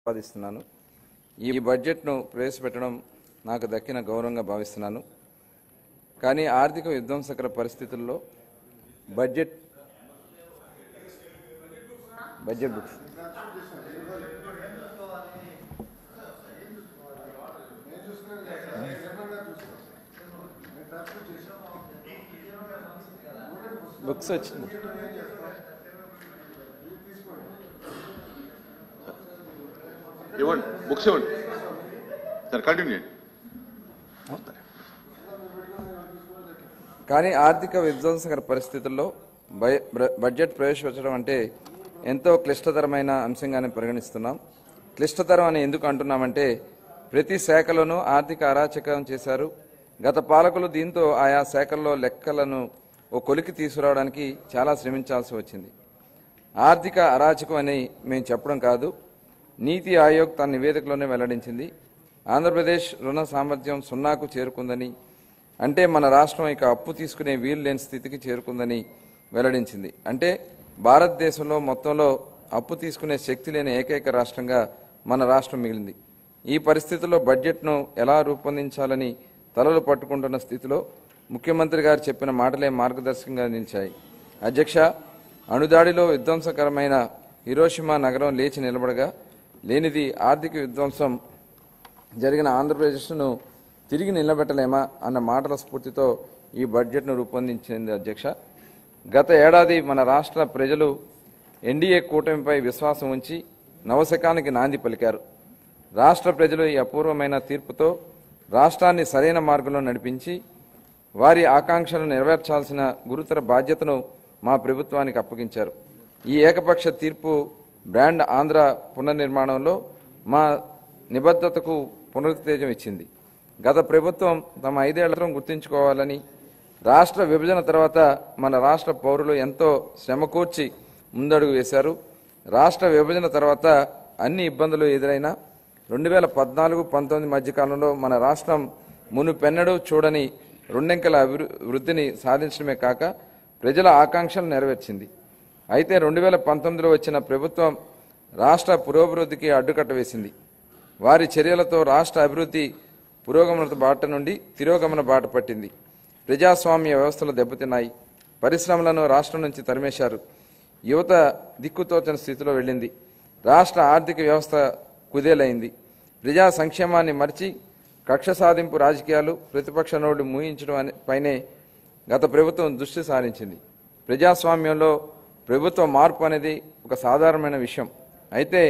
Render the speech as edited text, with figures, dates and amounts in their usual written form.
ఆపాదిస్తున్నాను. ఈ బడ్జెట్ను ప్రవేశపెట్టడం నాకు దక్కిన గౌరవంగా భావిస్తున్నాను. కానీ ఆర్థిక విధ్వంసకర పరిస్థితుల్లో బడ్జెట్ బుక్స్ బుక్స్ వచ్చింది. ఇవ్వండి, బుక్స్ ఇవ్వండి సార్, కంటిన్యూ. కానీ ఆర్థిక విధ్వంసకర పరిస్థితుల్లో బడ్జెట్ ప్రవేశపెట్టడం అంటే ఎంతో క్లిష్టతరమైన అంశంగానే పరిగణిస్తున్నాం. క్లిష్టతరం అని ఎందుకు అంటున్నామంటే ప్రతి శాఖలోనూ ఆర్థిక అరాచకం చేశారు గత పాలకులు. దీంతో ఆయా శాఖల్లో లెక్కలను ఓ కొలికి తీసుకురావడానికి చాలా శ్రమించాల్సి వచ్చింది. ఆర్థిక అరాచకం అని మేము చెప్పడం కాదు, నీతి ఆయోగ్ తన నివేదికలోనే వెల్లడించింది. ఆంధ్రప్రదేశ్ రుణ సామర్థ్యం 0కు చేరుకుందని, అంటే మన రాష్ట్రం ఇక అప్పు తీసుకునే వీలు లేని స్థితికి చేరుకుందని వెల్లడించింది. అంటే భారతదేశంలో మొత్తంలో అప్పు తీసుకునే శక్తి లేని ఏకైక రాష్ట్రంగా మన రాష్ట్రం మిగిలింది. ఈ పరిస్థితుల్లో బడ్జెట్ను ఎలా రూపొందించాలని తలలు పట్టుకుంటున్న స్థితిలో ముఖ్యమంత్రి గారు చెప్పిన మాటలే మార్గదర్శకంగా నిలిచాయి. అధ్యక్ష, అణుదాడిలో విధ్వంసకరమైన హిరోషిమా నగరం లేచి నిలబడగా లేనిది ఆర్థిక విధ్వంసం జరిగిన ఆంధ్రప్రదేశ్ను తిరిగి నిలబెట్టలేమా అన్న మాటల స్ఫూర్తితో ఈ బడ్జెట్ను రూపొందించింది. అధ్యక్ష, గత ఏడాది మన రాష్ట్ర ప్రజలు ఎన్డీఏ కూటమిపై విశ్వాసం ఉంచి నవశకానికి నాంది పలికారు. రాష్ట్ర ప్రజలు ఈ అపూర్వమైన తీర్పుతో రాష్ట్రాన్ని సరైన మార్గంలో నడిపించి వారి ఆకాంక్షలను నెరవేర్చాల్సిన గురుతర బాధ్యతను మా ప్రభుత్వానికి అప్పగించారు. ఈ ఏకపక్ష తీర్పు బ్రాండ్ ఆంధ్ర పునర్నిర్మాణంలో మా నిబద్ధతకు పునరుత్తేజం ఇచ్చింది. గత ప్రభుత్వం తమ 5 ఏళ్లను గుర్తుంచుకోవాలని, రాష్ట్ర విభజన తర్వాత మన రాష్ట్ర పౌరులు ఎంతో శ్రమకూర్చి ముందడుగు వేశారు. రాష్ట్ర విభజన తర్వాత అన్ని ఇబ్బందులు ఎదురైనా 2014-19 మధ్యకాలంలో మన రాష్ట్రం మునుపెన్నడూ చూడని 2 అంకెల వృద్ధిని సాధించడమే కాక ప్రజల ఆకాంక్షలు నెరవేర్చింది. అయితే 2019లో వచ్చిన ప్రభుత్వం రాష్ట్ర పురోభివృద్ధికి అడ్డుకట్ట వేసింది. వారి చర్యలతో రాష్ట్ర అభివృద్ధి పురోగమన బాట నుండి తిరోగమన బాట పట్టింది. ప్రజాస్వామ్య వ్యవస్థలు దెబ్బతిన్నాయి. పరిశ్రమలను రాష్ట్రం నుంచి తరిమేశారు. యువత దిక్కుతోచని స్థితిలో వెళ్ళింది. రాష్ట్ర ఆర్థిక వ్యవస్థ కుదేలైంది. ప్రజా సంక్షేమాన్ని మరిచి కక్ష సాధింపు రాజకీయాలు, ప్రతిపక్ష నోళ్లు మూయించడం పైనే గత ప్రభుత్వం దృష్టి సారించింది. ప్రజాస్వామ్యంలో ప్రభుత్వ మార్పు అనేది ఒక సాధారణమైన విషయం. అయితే